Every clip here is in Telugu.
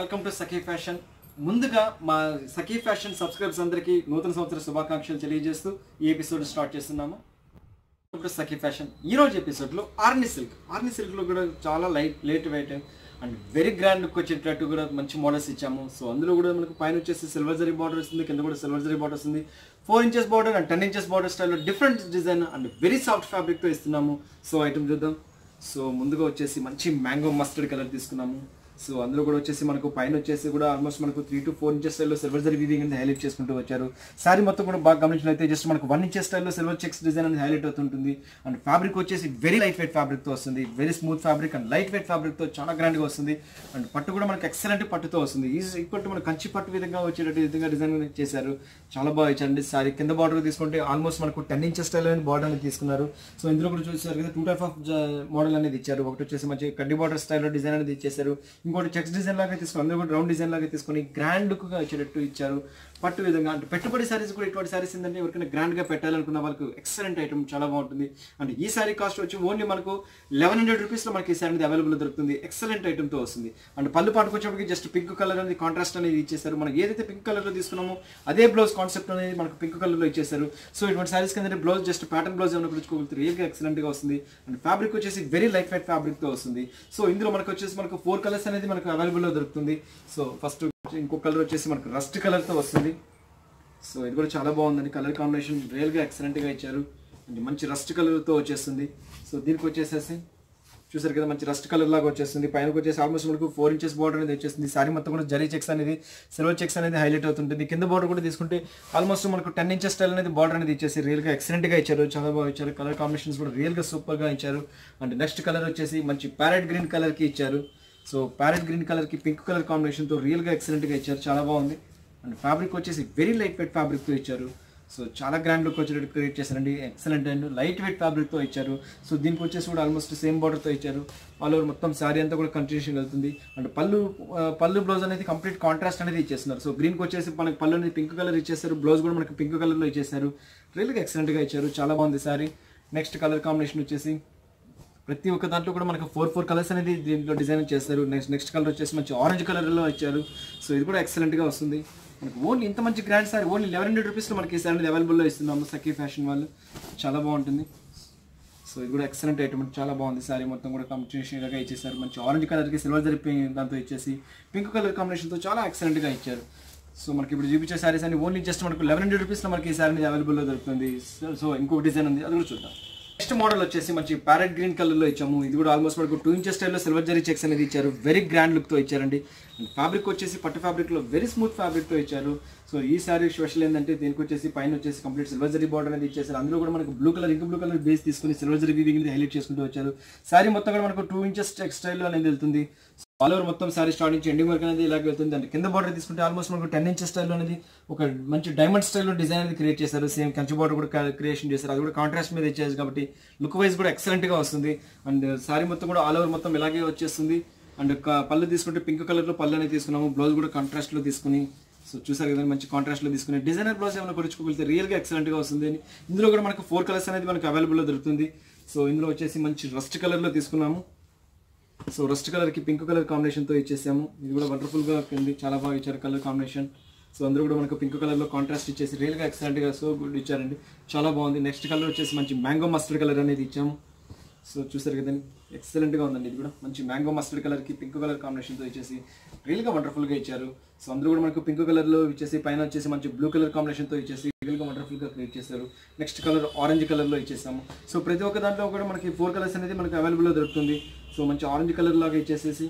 Welcome to Sakhi fashion. ముందుగా మా సఖీ ఫ్యాషన్ సబ్స్క్రైబర్స్ అందరికీ నూతన సంవత్సర శుభాకాంక్షలు తెలియజేస్తూ ఈ ఎపిసోడ్ స్టార్ట్ చేస్తున్నాము. సఖీ ఫ్యాషన్ ఈ రోజు ఎపిసోడ్లో ఆర్ని సిల్క్లో కూడా చాలా light weight and very grand look వచ్చేటట్టు కూడా మంచి మోడల్స్ ఇచ్చాము. సో అందులో కూడా మనకు పైన వచ్చేసి సిల్వర్ జరీ బార్డర్ వస్తుంది, కింద కూడా సిల్వర్ జరీ బార్డర్ వస్తుంది. 4 inches border and 10 inches border స్టైల్లో different design and very soft ఫ్యాబ్రిక్తో ఇస్తున్నాము. సో ఐటమ్ చూద్దాం. సో ముందుగా వచ్చేసి మంచి మ్యాంగో మస్టర్డ్ కలర్ తీసుకున్నాము. సో అందులో కూడా వచ్చేసి మనకు పైన వచ్చేసి కూడా ఆల్మోస్ట్ మనకు 3 to 4 inches స్టైల్లో సిల్వర్ జరీ వీవింగ్ అనేది హైలైట్ చేసుకుంటూ వచ్చారు. సారీ మొత్తం కూడా బాగా గమనించినట్లయితే జస్ట్ మనకు 1 inch స్టైల్లో సిల్వర్ చెక్స్ డిజైన్ అనేది హైలైట్ అవుతుంటుంది. అండ్ ఫ్యాబ్రిక్ వచ్చేసి వెరీ లైట్ వెయిట్ ఫ్యాబ్రిక్తో వస్తుంది. Very smooth fabric and light weight ఫ్యాబ్రిక్తో చాలా గ్రాండ్గా వస్తుంది. అండ్ పట్టు కూడా మనకు ఎక్సలెంట్ పట్టుతో వస్తుంది. ఈక్వల్ టు మన కంచి పట్టు విధంగా వచ్చేటట్టు విధంగా డిజైన్ చేశారు. చాలా బాగా ఇచ్చారండి. సారీ కింద బార్డర్ తీసుకుంటే ఆల్మోస్ట్ మనకు 10 inches స్టైల్లో బార్డర్ అనేది తీసుకున్నారు. సో ఇందులో కూడా చూసారు కదా 2 type ఆఫ్ మోడల్ అనేది ఇచ్చారు. ఒకటి వచ్చేసి మంచి కడ్డీ బార్డర్ స్టైల్లో డిజైన్ అనేది ఇచ్చేసారు. ఇంకోటి చెక్స్ డిజైన్ లాగా తీసుకుని అందరూ కూడా రౌండ్ డిజైన్ లాగా తీసుకొని గ్రాండ్ లుక్ గా వచ్చేటట్టు ఇచ్చారు. పట్టు విధంగా అంటే పెట్టుబడి సారీస్ కూడా ఇటువంటి సారీస్ ఏంటంటే ఎవరికైనా గ్రాండ్ గా పెట్టాలనుకున్న వాళ్ళకి ఎక్సలెంట్ ఐటమ్, చాలా బాగుంటుంది. అండ్ ఈ సారీ కాస్ట్ వచ్చి ఓన్లీ మనకు 1100 రూపీస్ లో మనకి ఈ సారీ అనేది అవైలబుల్ దొరుకుతుంది. ఎక్సలెంట్ ఐటమ్ తో వస్తుంది. అండ్ పళ్ళు పాటుకొచ్చేప్పటికి జస్ట్ పింక్ కలర్ అనేది కాంట్రాస్ట్ అనేది ఇచ్చేసారు. మనం ఏదైతే పింక్ కలర్ లో తీసుకున్నామో అదే బ్లౌజ్ కాన్సెప్ట్ అనేది మనకు పింక్ కలర్ లో ఇచ్చేసారు. సో ఇటువంటి సారీస్ కింద బ్లౌజ్ జస్ట్ ప్యాటర్న్ బ్లౌజ్ ఏమైనా కుడుచుకోగలుగుతారు. రియల్ గా ఎక్సలెంట్ గా వస్తుంది. అండ్ ఫ్యాబ్రిక్ వచ్చేసి వెరీ లైట్ వెయిట్ ఫ్యాబ్రిక్ తో వస్తుంది. సో ఇందులో మనకు వచ్చేసి మనకు 4 కలర్స్ అనేది మనకు అవైలబుల్ లో దొరుకుతుంది. సో ఫస్ట్ ఇంకో కలర్ వచ్చేసి మనకు రస్ట్ కలర్ తో వస్తుంది. సో ఇది కూడా చాలా బాగుందండి. కలర్ కాంబినేషన్ రియల్ గా ఎక్సలెంట్ గా ఇచ్చారు. అండ్ మంచి రస్ట్ కలర్ తో వచ్చేస్తుంది. సో దీనికి వచ్చేసేసి చూసారు కదా మంచి రస్ట్ కలర్ లాగా వచ్చేస్తుంది. పైన వచ్చేసి ఆల్మోస్ట్ మనకు 4 inches బార్డర్ అనేది వచ్చేస్తుంది. సారీ మొత్తం కూడా జరీ చెక్స్ అనేది సిల్వర్ చెక్స్ అనేది హైలైట్ అవుతుంటుంది. కింద బార్డర్ కూడా తీసుకుంటే ఆల్మోస్ట్ మనకు 10 inches స్టైల్ అనేది బార్డర్ అనేది ఇచ్చేసి రియల్ గా ఎక్సలెంట్ గా ఇచ్చారు. చాలా బాగా ఇచ్చారు. కలర్ కాంబినేషన్స్ కూడా రియల్ గా సూపర్ గా ఇచ్చారు. అండ్ నెక్స్ట్ కలర్ వచ్చేసి మంచి ప్యారెట్ గ్రీన్ కలర్ కి ఇచ్చారు. సో ప్యారెట్ గ్రీన్ కలర్ కి పింక్ కలర్ కాంబినేషన్ తో రియల్ గా ఎక్సలెంట్ గా ఇచ్చారు. చాలా బాగుంది. అండ్ ఫ్యాబ్రిక్ వచ్చేసి వెరీ లైట్ వెయిట్ ఫ్యాబ్రిక్ తో ఇచ్చారు. సో చాలా గ్రాండ్ లుక్ వచ్చేటట్టు క్రియేట్ చేశారండి. Excellent and light weight fabric తో ఇచ్చారు. సో దీనికి వచ్చేసి కూడా ఆల్మోస్ట్ సేమ్ బార్డర్ తో ఇచ్చారు. ఆల్ ఓవర్ మొత్తం సారీ అంతా కూడా కంటిన్యూషన్ వెళ్తుంది. అండ్ పళ్ళు బ్లౌజ్ అనేది కంప్లీట్ కాంట్రాస్ట్ అనేది ఇచ్చేస్తున్నారు. సో గ్రీన్ కి వచ్చేసి మనకి పళ్ళు అనేది పింక్ కలర్ ఇచ్చేసారు. బ్లౌజ్ కూడా మనకి పింక్ కలర్ లో ఇచ్చేసారు. రియల్ గా ఎక్సలెంట్ గా ఇచ్చారు. చాలా బాగుంది సారీ. నెక్స్ట్ కలర్ కాంబినేషన్ వచ్చేసి ప్రతి ఒక్క దాంట్లో కూడా మనకు 4 కలర్స్ అనేది దీంట్లో డిజైన్ చేస్తారు. నెక్స్ట్ కలర్ వచ్చేసి మంచి ఆరెంజ్ కలర్ లో ఇచ్చారు. సో ఇది కూడా ఎక్సలెంట్ గా వస్తుంది. మనకు ఓన్లీ ఇంత మంచి గ్రాండ్ సారీ ఓన్లీ 1100 రూపీస్లో మనకి ఈ సారీ అనేది అవైలబుల్లో ఇస్తున్నాము సఖీ ఫ్యాషన్ వాళ్ళు. చాలా బాగుంటుంది. సో ఇది కూడా ఎక్సలెంట్ ఐటమ్, చాలా బాగుంది. సారీ మొత్తం కూడా కాంబినేషన్గా ఇచ్చేసారు. మంచి ఆరెంజ్ కలర్కి సిల్వర్ జరీ దాంతో ఇచ్చేసి పింక్ కలర్ కాంబినేషన్తో చాలా ఎక్సలెంట్గా ఇచ్చారు. సో మనకి ఇప్పుడు చూపించే సారీస్ అని ఓన్లీ జస్ట్ మనకు 1100 రూపీస్లో మనకి ఈ సారీ అనేది అవైలబుల్లో దొరుకుతుంది. సో ఇంకొక డిజైన్ ఉంది, అది కూడా చూద్దాం. నెక్స్ట్ మోడల్ వచ్చేసి మంచి ప్యారెట్ గ్రీన్ కలర్ లో ఇచ్చాము. ఇది కూడా ఆల్మోస్ట్ మనకు 2 inches స్టైల్లో సిల్వర్ జరీ చెక్స్ అనేది ఇచ్చారు. వెరీ గ్రాండ్ లుక్ తో ఇచ్చారండి. ఫ్యాబ్రిక్ వచ్చేసి పట్టు ఫ్యాబ్రిక్ లో వెరీ స్మూత్ ఫ్యాబ్రిక్ తో ఇచ్చారు. సో ఈ సారీ స్పెషల్ ఏంటంటే దీనికి వచ్చేసి పైన వచ్చేసి కంప్లీట్ సిల్వర్ జరీ బార్డర్ అనేది ఇచ్చేసారు. అందులో కూడా మనకు బ్లూ కలర్ బేస్ తీసుకుని సిల్వర్ జరీ వీవింగ్ హైలైట్ చేసుకుంటూ వచ్చారు. సారీ మొత్తం కూడా మనకు 2 inches స్టైల్లో అనేది వెళ్తుంది. ఆల్ ఓవర్ మొత్తం సారీ స్టార్ట్ నుంచి ఎండింగ్ వరకు అనేది ఇలాగ వెళ్తుంది. అంటే కింద బార్డర్ తీసుకుంటే ఆల్మోస్ట్ మనకు 10 inches స్టైల్లో అనేది ఒక మంచి డైమండ్ స్టైల్లో డిజైన్ అనేది క్రియేట్ చేశారు. సేమ్ కంచి బార్డర్ కూడా క్రియేషన్ చేశారు. అది కూడా కాంట్రాస్ట్ మీద ఇచ్చేది కాబట్టి లుక్ వైజ్ కూడా ఎక్సలెంట్ గా వస్తుంది. అండ్ సారీ మొత్తం కూడా ఆల్ ఓవర్ మొత్తం ఇలాగే వచ్చేస్తుంది. అండ్ పళ్ళు తీసుకుంటే పింక్ కలర్ లో పళ్ళు అనేది తీసుకున్నాము. బ్లౌజ్ కూడా కాంట్రాస్ట్ లో తీసుకుని సో చూసారు కదా మంచి కాంట్రాస్ట్ లో తీసుకుని డిజైనర్ బ్లౌజ్ ఏమైనా కొడుచుకోగలిగితే రియల్ గా ఎక్సలెంట్ గా వస్తుంది. ఇందులో కూడా మనకు 4 కలర్స్ అనేది మనకు అవైలబుల్ లో దొరుకుతుంది. సో ఇందులో వచ్చేసి మంచి రస్ట్ కలర్ లో తీసుకున్నాము. సో రస్ట్ కలర్ కి పింక్ కలర్ కాంబినేషన్ తో ఇచ్చేసాము. ఇది కూడా వండర్ఫుల్ గా ఉంది. చాలా బాగా ఇచ్చారు కలర్ కాంబినేషన్. సో అందరూ కూడా మనకు పింక్ కలర్ లో కాంట్రాస్ట్ ఇచ్చేసి రియల్ గా ఎక్సలెంట్ గా సో గుడ్ ఇచ్చారండి. చాలా బాగుంది. నెక్స్ట్ కలర్ వచ్చేసి మంచి మ్యాంగో మస్టర్డ్ కలర్ అనేది ఇచ్చాము. సో చూసారు కదండి ఎక్సలెంట్ గా ఉందండి. ఇది కూడా మంచి మ్యాంగో మస్టర్డ్ కలర్ కి పింక్ కలర్ కాంబినేషన్ తో ఇచ్చేసి రియల్ గా వండర్ఫుల్ గా ఇచ్చారు. సో అందరూ కూడా మనకు పింక్ కలర్ లో ఇచ్చేసి పైన వచ్చేసి మంచి బ్లూ కలర్ కాంబినేషన్ తో ఇచ్చేసి రియల్ గా వండర్ఫుల్ గా క్రియేట్ చేశారు. నెక్స్ట్ కలర్ ఆరెంజ్ కలర్ లో ఇచ్చేసాము. సో ప్రతి ఒక్క దాంట్లో కూడా మనకి 4 కలర్స్ అనేది మనకు అవైలబుల్ లో దొరుకుతుంది. సో మంచి ఆరెంజ్ కలర్ లాగా ఇచ్చేసేసి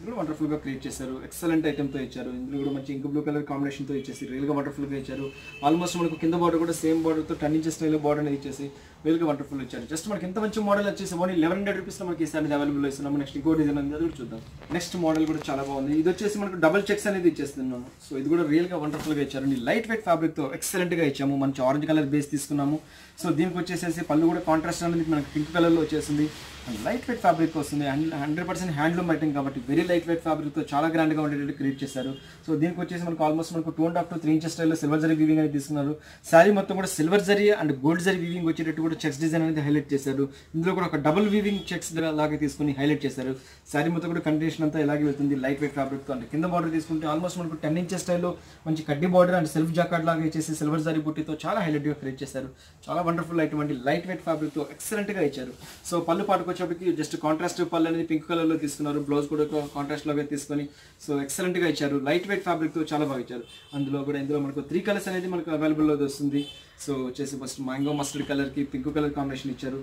కూడా వండర్ఫుల్ గా క్రియేట్ చేశారు. ఎక్సలెంట్ ఐటమ్ తో ఇచ్చారు. ఇందులో కూడా మంచి ఇంక్ బ్లూ కలర్ కాంబినేషన్ తో ఇచ్చేసి రియల్ గా వండర్ఫుల్ గా ఇచ్చారు. ఆల్మోస్ట్ మనకు కింద బార్డర్ కూడా సేమ్ బార్డర్ తో 10 inches స్టైల్ బార్డర్ అనేది ఇచ్చేసి రియల్ గా వండర్ఫుల్ ఇచ్చారు. జస్ట్ మనకి ఎంత మంచి మోడల్ వచ్చేసి ఓన్లీ 1100 రూపీస్లో మనకి ఈ సారీ అవైలబుల్ ఇస్తున్నాము. నెక్స్ట్ ఇంకో డిజైన్ ఉంది, అది కూడా చూద్దాం. నెక్స్ట్ మోడల్ కూడా చాలా బాగుంది. ఇది వచ్చేసి మనకు డబల్ చెక్స్ అనేది ఇచ్చేస్తున్నాము. సో ఇది కూడా రియల్ గా వండర్ఫుల్ గా ఇచ్చారు. లైట్ వెయిట్ ఫ్యాబ్రిక్ తో ఎక్సలెంట్ గా ఇచ్చాము. మంచి ఆరెంజ్ కలర్ బేస్ తీసుకున్నాము. సో దీనికి వచ్చేసేసి పళ్ళు కూడా కాంట్రాస్ట్ అనేది మనకి పింక్ కలర్ లో వచ్చేసింది. అండ్ లైట్ వెయిట్ ఫ్యాబ్రిక్ వస్తుంది. 100% హ్యాండ్లూమ్ ఐటమ్ కాబట్టి వెరీ లైట్ వెయిట్ ఫ్యాబ్రిక్తో చాలా గ్రాండ్గా ఉండేటట్టు క్రియేట్ చేశారు. సో దీనికి వచ్చేసి మనకు ఆల్మోస్ట్ మనకు 2.5 to 3 inches స్టైల్లో సిల్వర్ జరీ వీవింగ్ అనేది తీసుకున్నారు. శారీ మొత్తం కూడా silver zari and gold zari weaving వచ్చేటట్టు కూడా చెక్స్ డిజైన్ అనేది హైలైట్ చేశారు. ఇందులో కూడా ఒక డబుల్ వీవింగ్ చెక్స్ లాగా తీసుకుని హైలైట్ చేశారు. శారీ మొత్తం కూడా కంటిన్యూషన్ అంతా ఇలాగే వెళ్తుంది లైట్ వెయిట్ ఫ్యాబ్రిక్తో. అంటే కింద బార్డర్ తీసుకుంటే ఆల్మోస్ట్ మనకు 10 inches స్టైల్లో మంచి కడ్డీ బార్డర్ అండ్ సెల్ఫ్ జాకార్డ్ లాగా ఇచ్చేసి సిల్వర్ జరీ బుట్టితో చాలా హైలైట్గా క్రియేట్ చేశారు. చాలా వండర్ఫుల్ అటువంటి లైట్ వెయిట్ ఫ్యాబ్రిక్తో ఎక్సలెంట్గా ఇచ్చారు. సో పళ్ళు పాటుకు వచ్చేప్పటికి జస్ట్ కాంట్రాస్ట్ పళ్ళు అనేది పింక్ కలర్లో తీసుకున్నారు. బ్లౌజ్ కూడా కాంట్రాస్ట్ లాగా తీసుకొని సో ఎక్సలెంట్గా ఇచ్చారు. లైట్ వెయిట్ ఫ్యాబ్రిక్తో చాలా బాగా ఇచ్చారు. ఇందులో మనకు 3 కలర్స్ అనేది మనకు అవైలబుల్లో వస్తుంది. సో వచ్చేసి ఫస్ట్ మ్యాంగో మస్టర్డ్ కలర్కి పింక్ కలర్ కాంబినేషన్ ఇచ్చారు.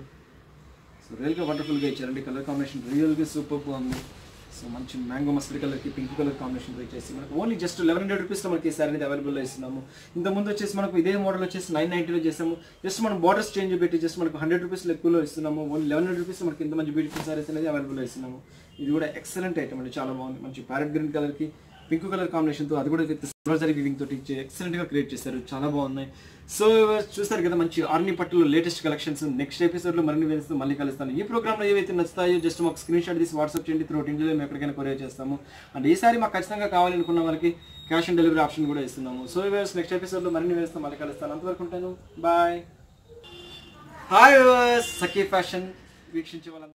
సో రియల్గా వండర్ఫుల్గా ఇచ్చారండి. కలర్ కాంబినేషన్ రియల్గా సూపర్గా ఉంది. సో మంచి మ్యాంగో మస్టర్డ్ కలర్కి పింక్ కలర్ కాంబినేషన్ వచ్చేసి మనకు ఓన్లీ జస్ట్ 1100 రూపీస్లో మనకి ఈ సారీ అనేది అవైలబుల్లో ఇస్తున్నాము. ఇంతకుముందు వచ్చేసి మనకు ఇదే మోడల్ వచ్చేసి 990లో చేసాము. జస్ట్ మనం బార్డర్స్ చేంజ్ పెట్టి జస్ట్ మనకు 100 రూపీస్లో ఎక్కువలో ఇస్తున్నాము. ఓన్లీ 1100 రూపీస్ మనకి ఇంత మంచి బ్యూటిఫుల్ సారీస్ అనేది అవైలబుల్లో ఇస్తున్నాము. ఇది కూడా ఎక్సలెంట్ ఐటమ్ అండి, చాలా బాగుంది. మంచి ప్యారెట్ గ్రీన్ కలర్కి పింక్ కలర్ కాంబినేషన్తో అది కూడా విత్ సిల్వర్ జరీ వీవింగ్ తోటి ఎక్సలెంట్గా క్రియేట్ చేశారు. చాలా బాగున్నాయి. సో చూస్తారు కదా మంచి ఆర్ని పట్టులో లేటెస్ట్ కలెక్షన్స్. నెక్స్ట్ ఎపిసోడ్లో మరిన్ని వేస్తూ మళ్ళీ కలుస్తాను. ఈ ప్రోగ్రామ్లో ఏవైతే నచ్చుతాయో జస్ట్ మాకు స్క్రీన్ షాట్ తీసి వాట్సాప్ చేయండి. త్రూ ఇండియాలో మేము ఎక్కడికైనా కొరియర్ చేస్తాము. అండ్ ఈసారి మాకు ఖచ్చితంగా కావాలనుకున్న వాళ్ళకి క్యాష్ ఆన్ డెలివరీ ఆప్షన్ కూడా ఇస్తున్నాము. సో నెక్స్ట్ ఎపిసోడ్లో మరిన్ని వేస్తూ మళ్ళీ కలుస్తాను. అంతవరకు ఉంటాను. బాయ్. హాయ్ సఖీ ఫ్యాషన్ వీక్షించే వాళ్ళ